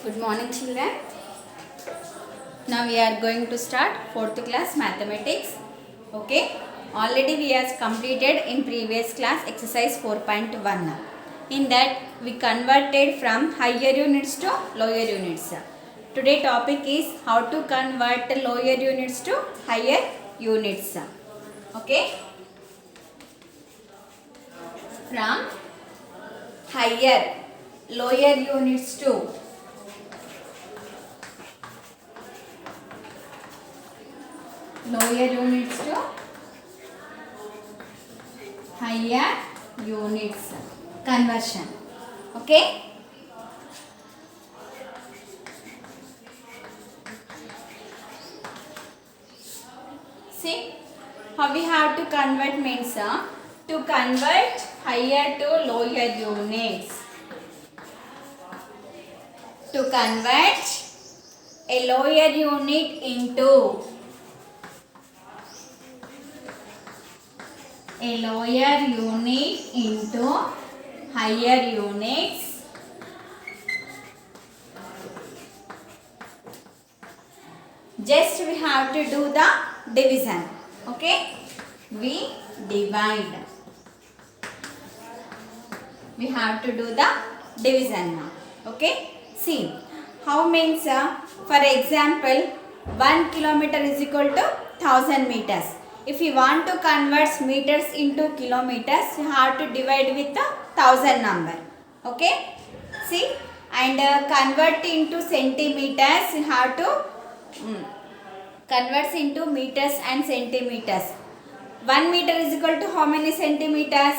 Good morning, children. Now we are going to start 4th class mathematics. Okay. Already we have completed in previous class exercise 4.1. In that we converted from higher units to lower units. Today topic is how to convert lower units to higher units. Okay. From higher lower units to lower units to higher units conversion. Okay. See how we have to convert means to convert higher to lower units. To convert a lower unit into a lower unit into higher units, just we have to do the division. Okay, we divide. We have to do the division now. Okay, see how means for example 1 kilometer is equal to 1000 meters. If you want to convert meters into kilometers, you have to divide with the 1000 number. Okay, see, and convert into centimeters, you have to convert into meters and centimeters. 1 meter is equal to how many centimeters?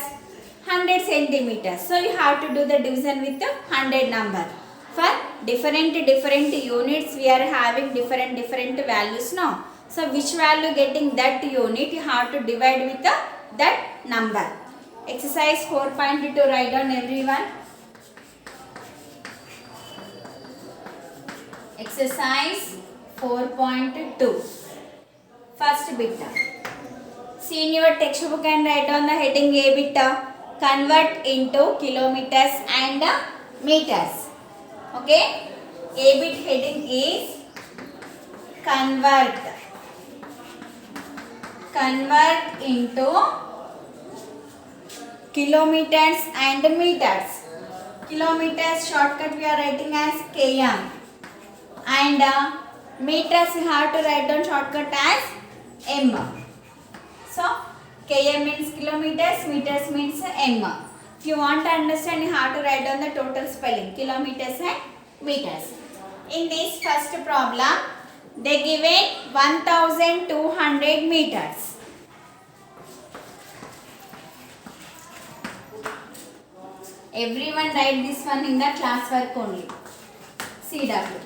100 centimeters. So you have to do the division with the 100 number. For different units, we are having different values now. So which value getting that unit, you have to divide with the that number. Exercise 4.2, write down everyone. Exercise 4.2. First bit. See in your textbook and write down the heading A bit. Convert into kilometers and meters. Okay. A bit heading is convert. Convert into kilometers and meters. Kilometers shortcut we are writing as km. And meters you have to write down shortcut as m. So km means kilometers, meters means m. If you want to understand, you have to write down the total spelling, kilometers and meters. In this first problem, they given 1200 meters. Everyone write this one in the class work only. CW.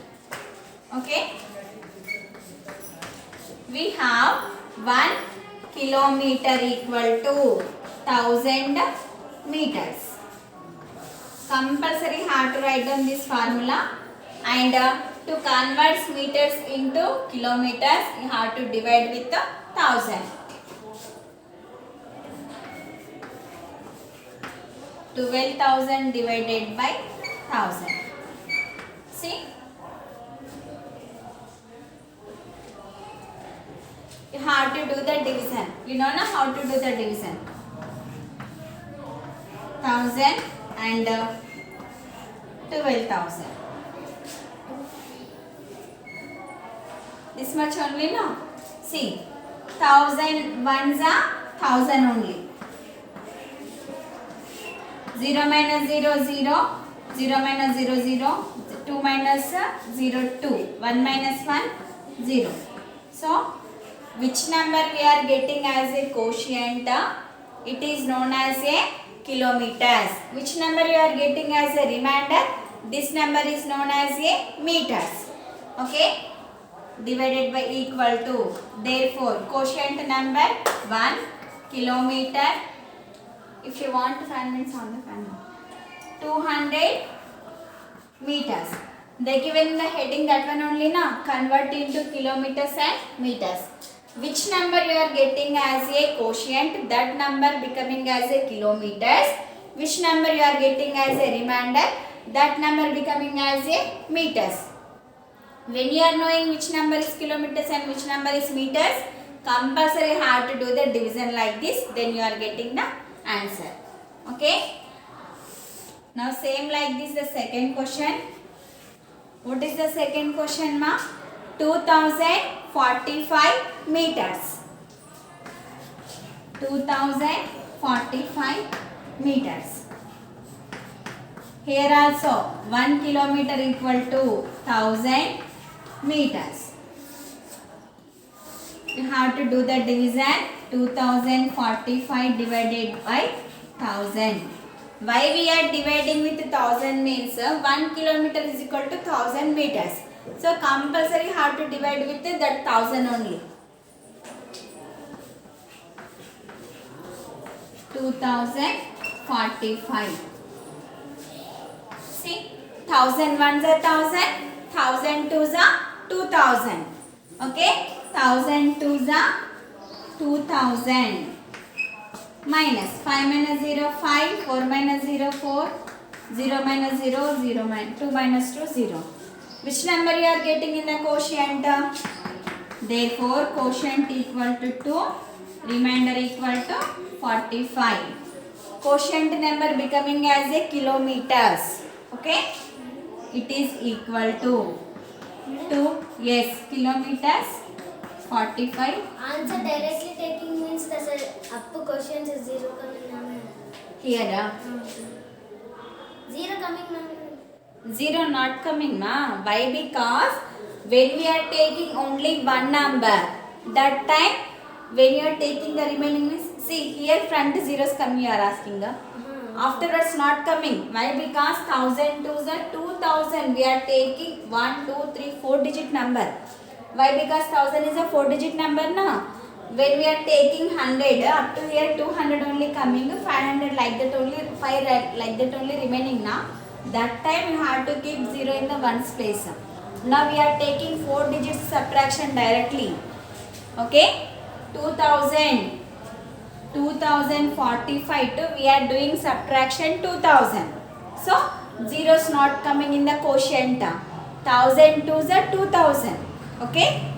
Okay. We have 1 kilometer equal to 1000 meters. Compulsory have to write down this formula, and to convert meters into kilometers, you have to divide with the 1000. 12,000 divided by 1000. See? You have to do the division. You know now how to do the division. 1000 and 12,000. This much only, no? See, 1000 ones are 1000 only. 0 minus 0, 0. 0 minus 0, 0. 2 minus 0, 2. 1 minus 1, 0. So, which number we are getting as a quotient? It is known as a kilometers. Which number you are getting as a remainder? This number is known as a meters. Okay? Divided by equal to. Therefore, quotient number 1 kilometer. If you want to find means on the fan. 200 meters. They given in the heading that one only now. Convert into kilometers and meters. Which number you are getting as a quotient, that number becoming as a kilometers. Which number you are getting as a remainder, that number becoming as a meters. When you are knowing which number is kilometers and which number is meters, compulsory have to do the division like this, then you are getting the answer. Okay. Now same like this the second question. What is the second question, ma? 2045 meters. 2045 meters. Here also 1 kilometer equal to 1000 meters. You have to do the division. 2045 divided by 1000. Why we are dividing with 1000 means 1 kilometer is equal to 1000 meters. So compulsory have to divide with that 1000 only. 2045. See, 1000 ones are 1000, 1000 twos are 2000. Okay, 1000 twos are 2000. Minus 5 minus 0 5, 4 minus 0 4, 0 minus 0 0 minus 2 minus 2 0. Which number you are getting in the quotient? Therefore quotient equal to 2, remainder equal to 45. Quotient number becoming as a kilometers. Okay, it is equal to 2, yes, kilometers 45. Answer directly taking means the up questions is 0 coming now. Here 0 coming now. 0 not coming, ma. Why? Because when we are taking only one number, that time when you are taking the remaining means, see here front zeros coming you are asking. Afterwards not coming. Why? Because 1000 to the 2000 we are taking 1, 2, 3, 4 digit number. Why? Because 1000 is a 4 digit number na. When we are taking 100 up to here 200 only coming, 500 like that only, 5 like that only remaining na. That time you have to keep 0 in the ones place. Now we are taking 4 digits subtraction directly. Okay, 2045 to we are doing subtraction 2000. So zeros not coming in the quotient. 1000 to the 2000. Okay.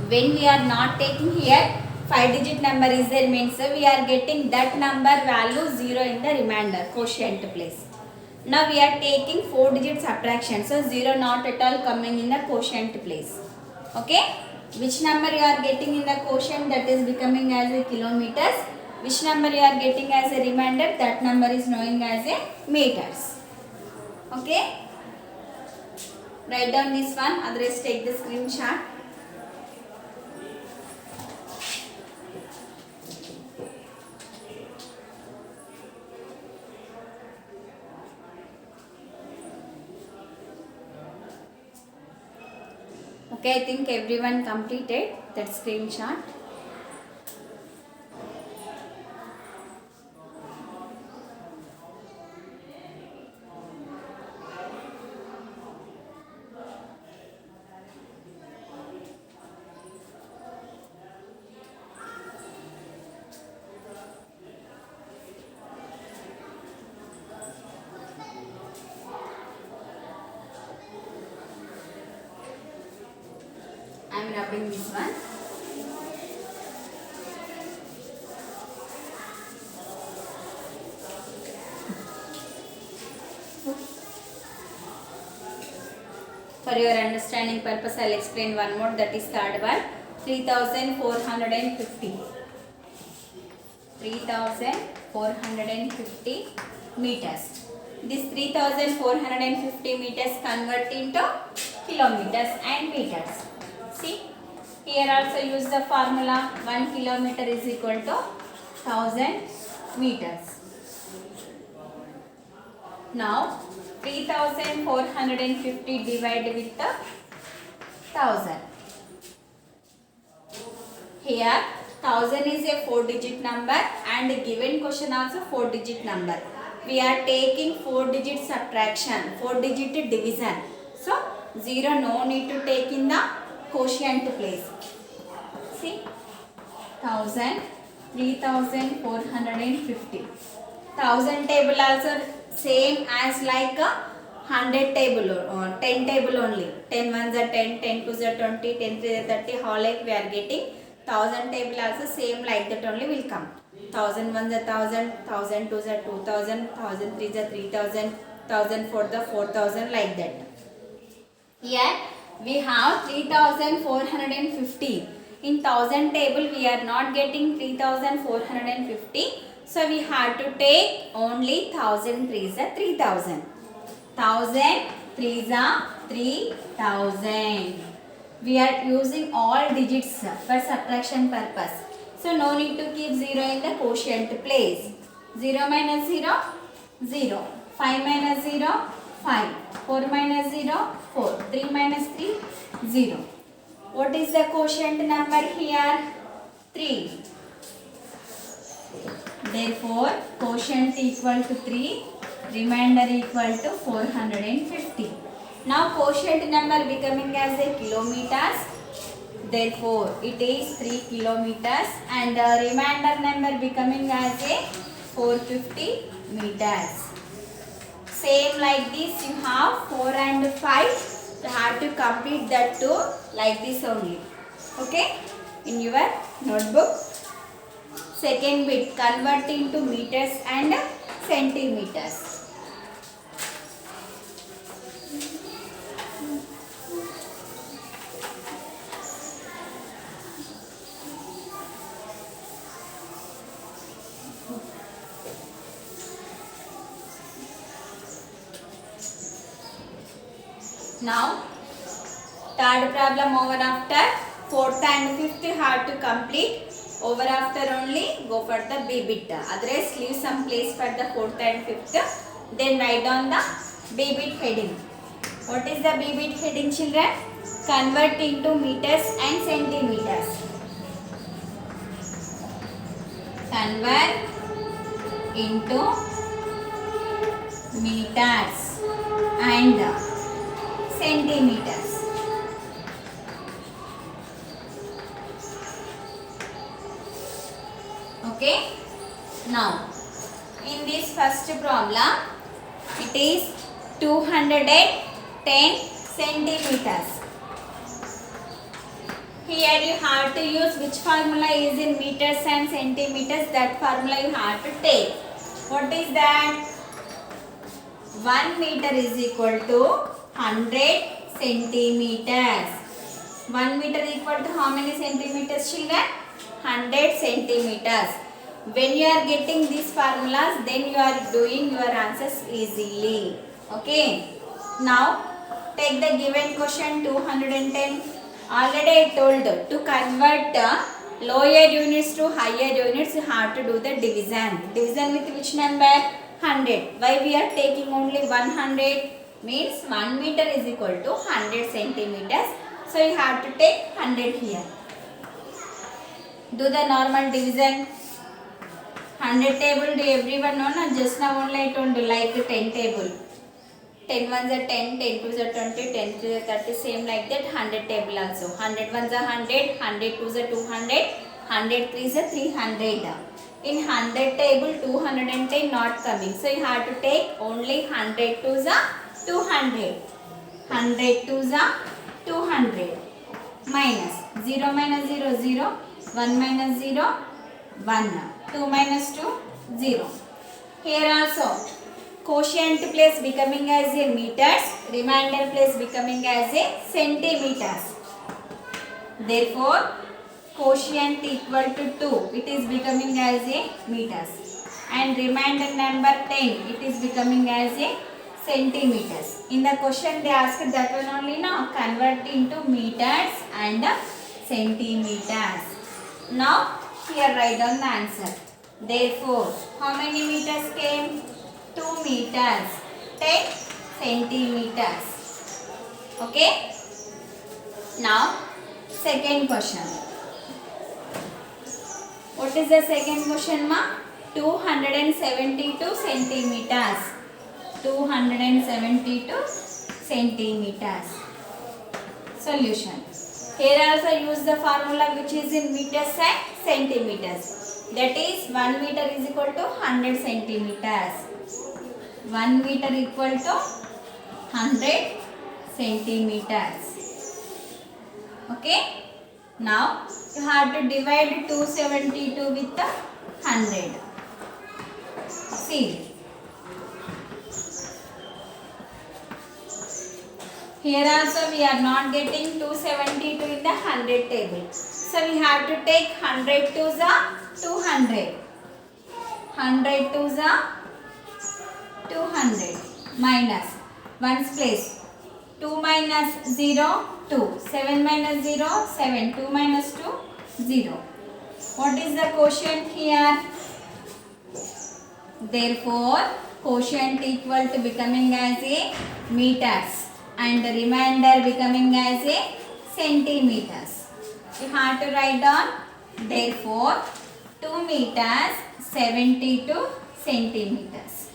When we are not taking here 5 digit number is there means we are getting that number value 0 in the remainder quotient place. Now we are taking 4 digit subtraction, so 0 not at all coming in the quotient place. Okay. Which number you are getting in the quotient, that is becoming as a kilometers. Which number you are getting as a remainder, that number is knowing as a meters. Okay. Write down this one, otherwise take the screenshot. Okay, I think everyone completed that screenshot. I am rubbing this one. For your understanding purpose, I will explain one more, that is third one. 3450. 3450 meters. This 3450 meters convert into kilometers and meters. See, here also use the formula 1 kilometer is equal to 1000 meters. Now 3450 divided with the 1000. Here 1000 is a 4 digit number and given question also 4 digit number. We are taking 4 digit subtraction, 4 digit division. So 0 no need to take in the quotient place. See, 1000, 3450. 1000 table also same as like 100 table or 10 table only. 10 ones are 10, 10 twos are 20, 10 threes are 30. How like we are getting 1000 table also same like that only will come. 1000 ones are 1000, 1000 twos are 2000, 1000 threes are 3000, 1000 fours are 4000 like that. Here we have 3450. In 1000 table we are not getting 3450. So we have to take only 1000 threes are 3000. 1000 threes are 3000. We are using all digits for subtraction purpose. So no need to keep 0 in the quotient place. 0 minus 0, 0. 5 minus 0, 5. 4 minus 0, 4. 3 minus 3, 0. What is the quotient number here? 3. Therefore, quotient equal to 3, remainder equal to 450. Now, quotient number becoming as a kilometers. Therefore, it is 3 kilometers and the remainder number becoming as a 450 meters. Same like this, you have 4 and 5. You have to complete that too like this only. Okay? In your notebook. Second bit, convert into meters and centimeters. Now, third problem over after, fourth and fifth you have to complete. Over after only go for the B bit. Otherwise leave some place for the fourth and fifth. Then write down the B bit heading. What is the B bit heading, children? Convert into meters and centimeters. Convert into meters and centimeters. Okay. Now, in this first problem, it is 210 centimeters. Here you have to use which formula is in meters and centimeters. That formula you have to take. What is that? 1 meter is equal to 100 centimeters. 1 meter equal to how many centimeters, children? 100 centimeters. When you are getting these formulas, then you are doing your answers easily. Okay. Now, take the given question 210. Already I told to convert lower units to higher units, you have to do the division. Division with which number? 100. Why we are taking only 100? Means 1 meter is equal to 100 centimeters. So you have to take 100 here. Do the normal division. 100 table, do everyone know? No? Just now only I told you like 10 table. 10 ones are 10, 10 twos are 20, 10 threes are 30. Same like that 100 table also. 100 ones are 100, 100 twos are 200, 100 threes are 300. In 100 table 210 not coming. So you have to take only 100 twos are 200. 100 twos are 200. Minus 0 minus 0, 0. 1 minus 0, 1. 2 minus 2, 0. Here also, quotient place becoming as a meters, remainder place becoming as a centimeters. Therefore, quotient equal to 2, it is becoming as a meters. And remainder number 10, it is becoming as a centimeters. In the question they asked that one only now, convert into meters and centimeters. Now, here write down the answer. Therefore, how many meters came? 2 meters. 10 centimeters. Okay? Now, second question. What is the second question, ma? 272 centimeters. 272 centimeters. Solution. Here also use the formula which is in meters and centimeters. That is 1 meter is equal to 100 centimeters. 1 meter equal to 100 centimeters. Okay. Now you have to divide 272 with 100. See. Here also we are not getting 272 in the 100 table. So we have to take 100 to the 200. 100 to the 200 minus 1's place. 2 minus 0, 2. 7 minus 0, 7. 2 minus 2, 0. What is the quotient here? Therefore, quotient equal to becoming as a meters and the remainder becoming as a centimeters. You have to write down, therefore 2 meters 72 centimeters.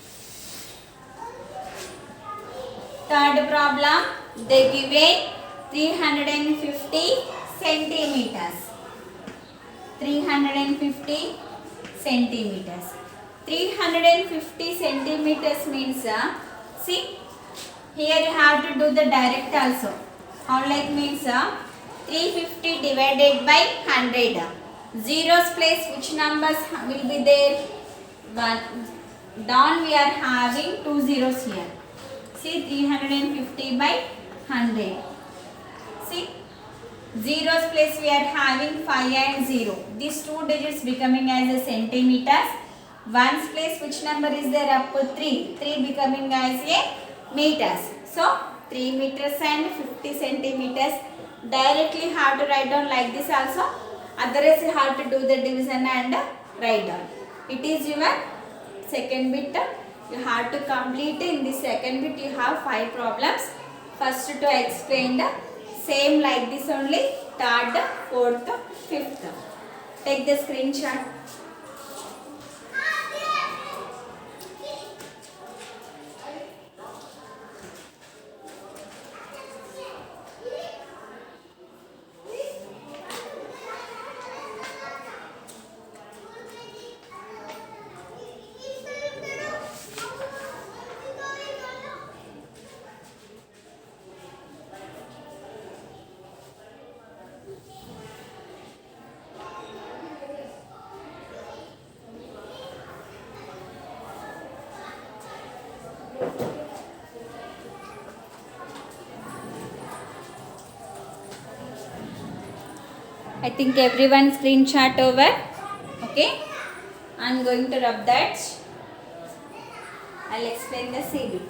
Third problem, they given 350 centimeters. 350 centimeters. 350 centimeters means, see, here you have to do the direct also. How like means 350 divided by 100. Zeros place which numbers will be there? 1. Down we are having 2 zeros here. See 350 by 100. See zeros place we are having 5 and 0. These two digits becoming as a centimeters. 1's place which number is there? Up to 3. 3 becoming as a meters. So 3 meters and 50 centimeters. Directly have to write down like this also. Otherwise you have to do the division and write down. It is your second bit. You have to complete in the second bit. You have 5 problems. First to explain the same like this only. Third, fourth, fifth. Take the screenshot. I think everyone screenshot over. Okay. I am going to rub that. I will explain the C bit.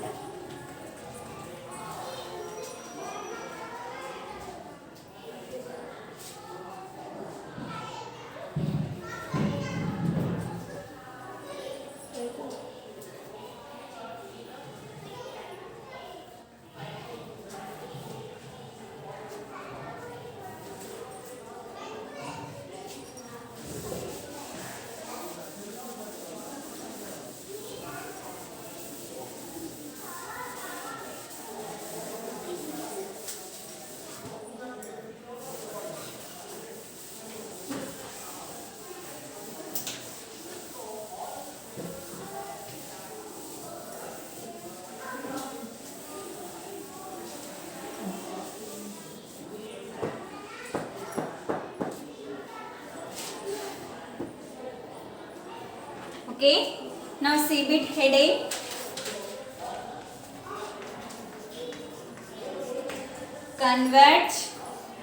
Okay. Now C bit heading. Convert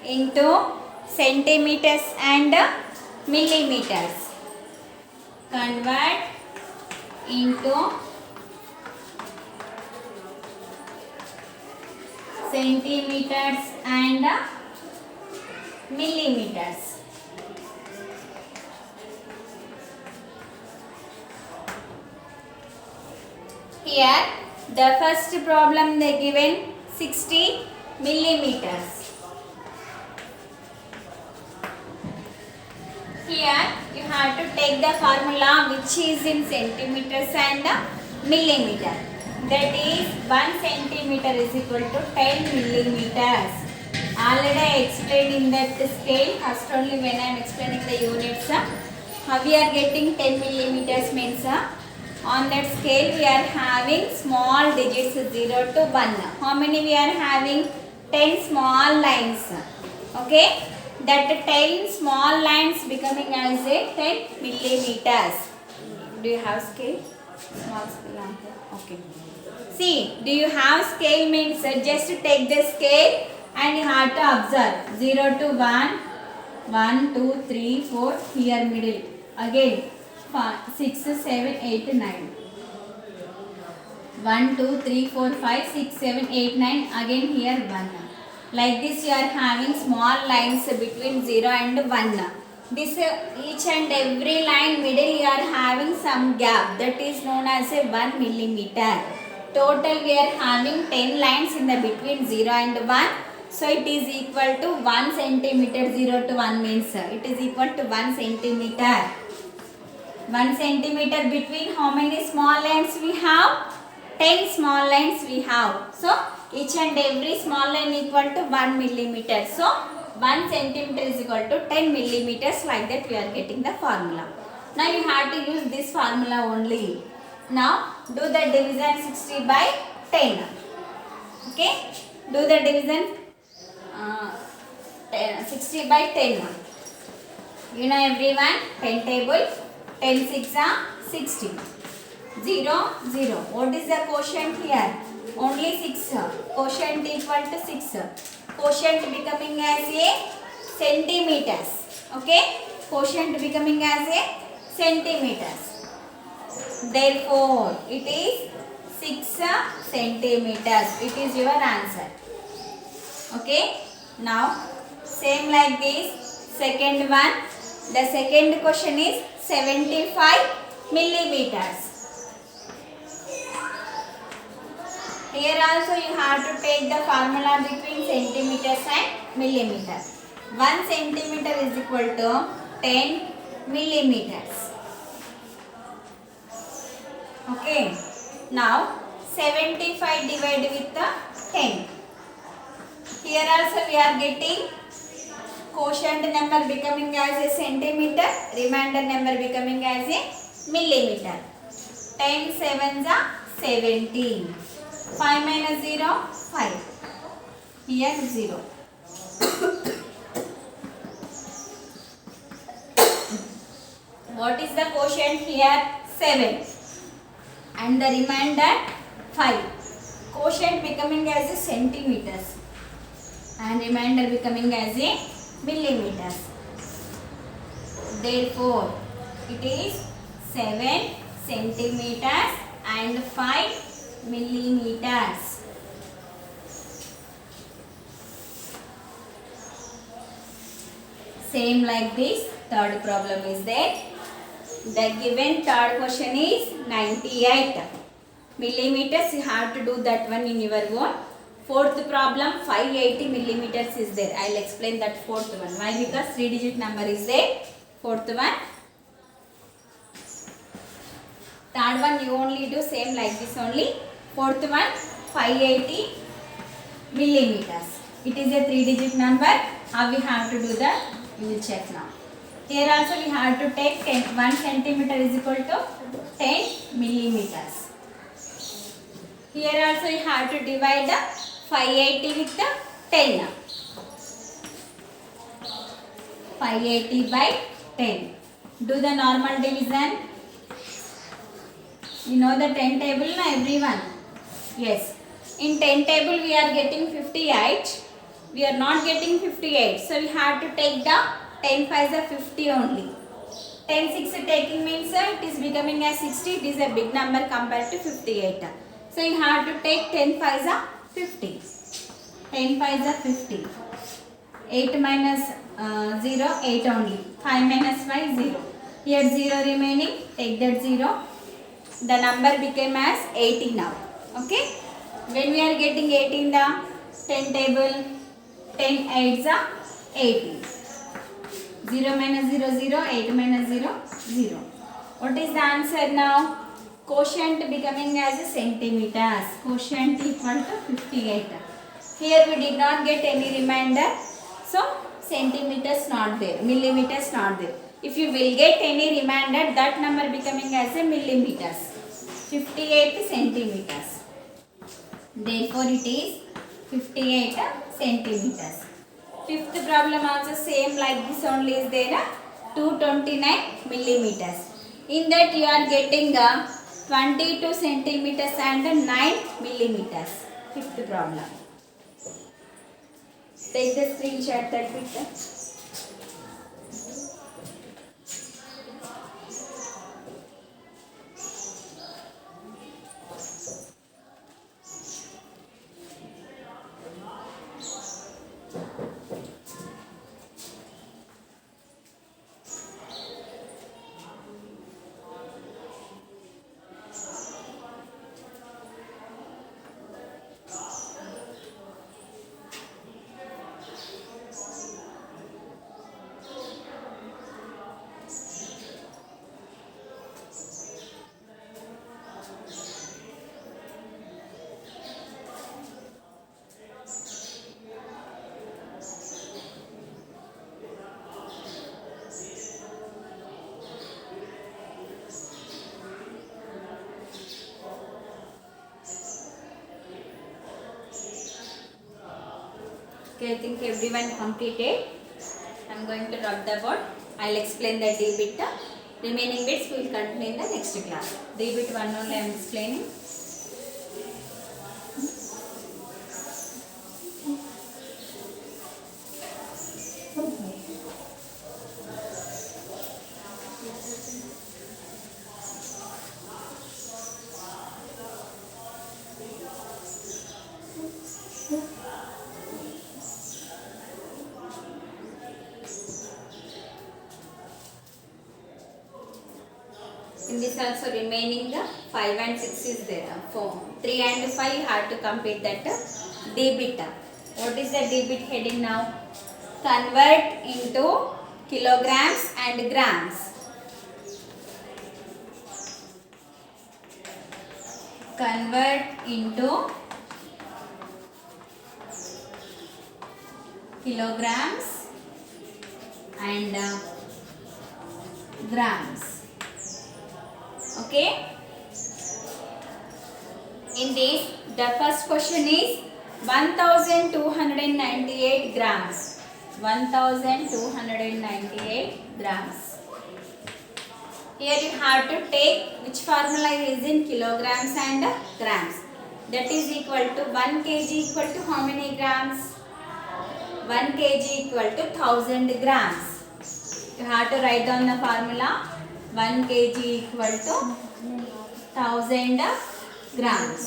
into centimeters and millimeters. Convert into centimeters and millimeters. Here the first problem they given 60 millimeters. Here you have to take the formula which is in centimeters and millimeter. That is 1 centimeter is equal to 10 millimeters. Already I explained in that scale. First only when I am explaining the units. How we are getting 10 millimeters means On that scale we are having small digits 0 to 1. How many we are having? 10 small lines. Okay, that 10 small lines becoming as a 10 millimeters. Do you have scale? Small scale. Okay. See, do you have scale means just take the scale and you have to observe 0 to 1, 1, 2, 3, 4, here middle. Again 6, 7, 8, 9. 1, 2, 3, 4, 5, 6, 7, 8, 9. Again here 1. Like this you are having small lines between 0 and 1. This each and every line middle you are having some gap, that is known as a 1 millimeter. Total we are having 10 lines in the between 0 and 1. So it is equal to 1 centimeter. 0 to 1 means it is equal to 1 centimeter. 1 centimeter between how many small lines we have? 10 small lines we have. So each and every small line equal to 1 millimeter. So 1 centimeter is equal to 10 millimeters. Like that we are getting the formula. Now you have to use this formula only. Now do the division 60 by 10. Okay, do the division 60 by 10. You know everyone, 10 table, 10 6 are 60. 0 0. What is the quotient here? Only 6. Quotient equal to 6. Quotient becoming as a centimeters. Okay, quotient becoming as a centimeters. Therefore, it is 6 centimeters. It is your answer. Okay. Now, same like this. Second one. The second question is 75 millimeters. Here also you have to take the formula between centimeters and millimeter. 1 centimeter is equal to 10 millimeters. Okay. Now 75 divided with the 10. Here also we are getting quotient number becoming as a centimeter, remainder number becoming as a millimeter. 10 sevens are 17. 5 minus 0, 5. Here 0. What is the quotient here? 7. And the remainder 5. Quotient becoming as a centimeters and remainder becoming as a millimeters. Therefore, it is 7 centimeters and 5 millimeters. Same like this, third problem is there. The given third question is 98 millimeters. You have to do that one in your own. Fourth problem 580 millimeters is there. I will explain that fourth one. Why? Because 3-digit number is there. Fourth one. Third one you only do same like this only. Fourth one 580 millimeters. It is a 3-digit number. How we have to do that? We will check now. Here also we have to take 1 centimeter is equal to 10 millimeters. Here also you have to divide the 580 with the 10. 580 by 10. Do the normal division. You know the 10 table na everyone? Yes. In 10 table we are getting 58. We are not getting 58. So we have to take the 10 5s are 50 only. 10 6 taking means it is becoming as 60. It is a big number compared to 58. So you have to take 10 5s are 50. 10 5s are 50. 8 minus 0, 8 only. 5 minus 5, 0. Here 0 remaining. Take that 0. The number became as 80 now. Okay. When we are getting 80 in the 10 table, 10 8s are 80. 0 minus 0, 0. 8 minus 0, 0. What is the answer now? Quotient becoming as a centimeters. Quotient equal to 58. Here we did not get any remainder. So centimeters not there. Millimeters not there. If you will get any remainder, that number becoming as a millimeters. 58 centimeters. Therefore, it is 58 centimeters. Fifth problem also same like this only is there, 229 millimeters. In that you are getting 22 centimeters and 9 millimeters. Fifth problem. Take the screenshot that picture. Okay, I think everyone completed. I am going to drop the board. I will explain the D bit. Remaining bits we will continue in the next class. D bit 1 only I am explaining. In this also remaining 5 and 6 is there. 3 and 5 have to complete that D bit. What is the D bit heading now? Convert into kilograms and grams. Convert into kilograms and grams. Okay. In this, the first question is 1298 grams. 1298 grams. Here you have to take which formula is in kilograms and grams. That is equal to 1 kg equal to how many grams? 1 kg equal to 1000 grams. You have to write down the formula. 1 kg equal to 1000 grams.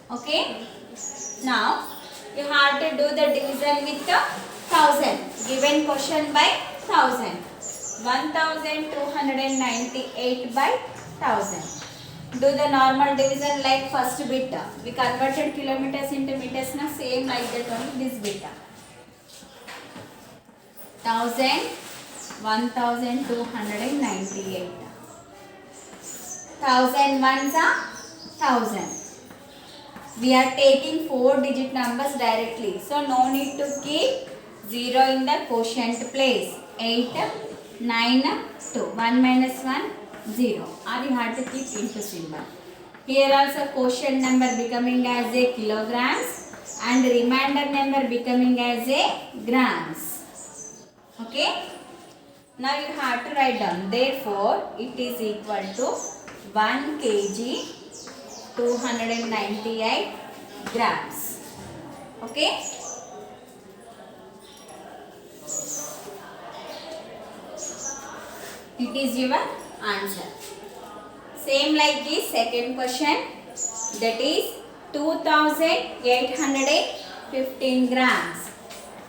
Okay. Now you have to do the division with 1000. Given question by 1000. 1298 by 1000. Do the normal division like first bit. We converted kilometers into meters now. Same like that only this bit. 1000. 1298. 1000 ones are 1000. We are taking 4-digit numbers directly. So no need to keep 0 in the quotient place. 8, 9, 2. 1 minus 1, 0. Or you have to keep into symbol. Here also quotient number becoming as a kilograms and remainder number becoming as a grams. Okay. Now you have to write down. Therefore, it is equal to 1 kg 298 grams. Okay. It is your answer. Same like this second question. That is 2815 grams.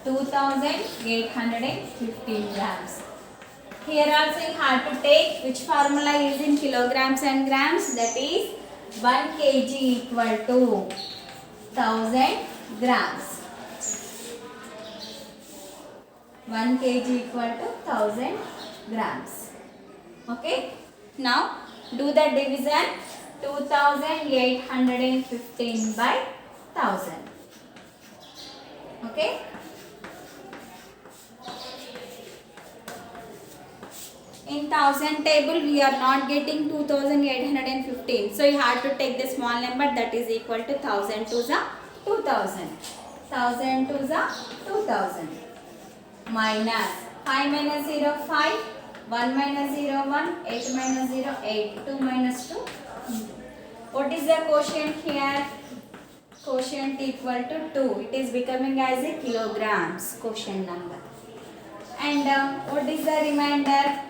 2815 grams. Here also you have to take which formula is in kilograms and grams. That is 1 kg equal to 1000 grams. 1 kg equal to 1000 grams. Okay. Now do the division. 2815 by 1000. Okay. In thousand table we are not getting 2815. So you have to take the small number, that is equal to 1000 to the 2000. 1000 to the 2000. Minus 5 minus 0 5. 1 minus 0 1. 8 minus 0 8. 2 minus 2. What is the quotient here? Quotient equal to 2. It is becoming as a kilograms quotient number. And what is the remainder?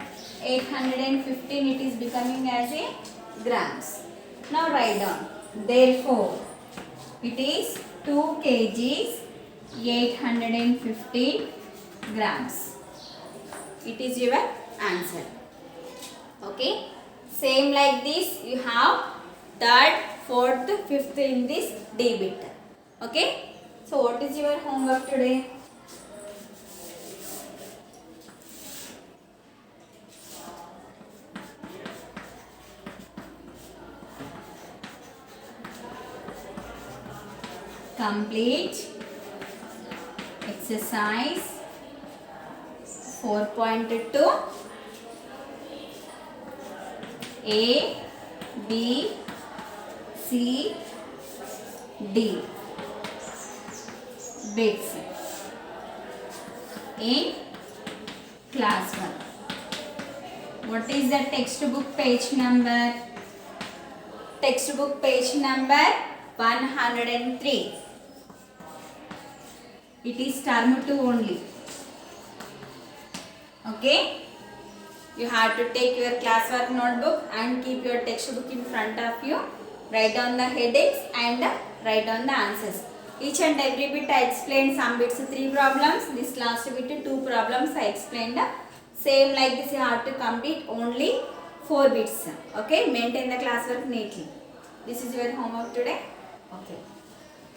815. It is becoming as a grams. Now write down. Therefore, it is 2 kgs 815 grams. It is your answer. Okay. Same like this, you have third, fourth, fifth in this D bit. Okay. So what is your homework today? Complete exercise 4.2. A, B, C, D bits in class 1. What is the textbook page number? Textbook page number 103. It is term 2 only. Okay. You have to take your classwork notebook and keep your textbook in front of you. Write down the headings and write down the answers. Each and every bit I explained some bits 3 problems. This last bit 2 problems I explained. Same like this you have to complete only 4 bits. Okay. Maintain the classwork neatly. This is your homework today. Okay.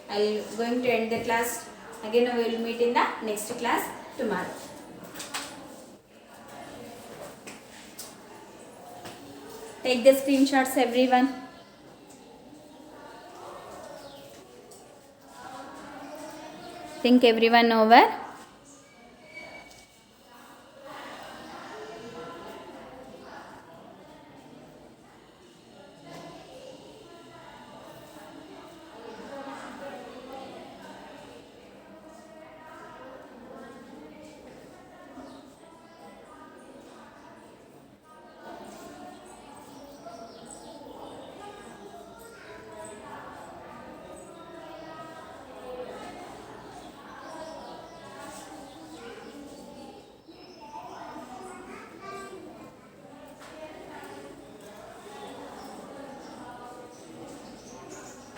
I will going to end the class. Again we will meet in the next class tomorrow. Take the screenshots everyone. Think everyone over.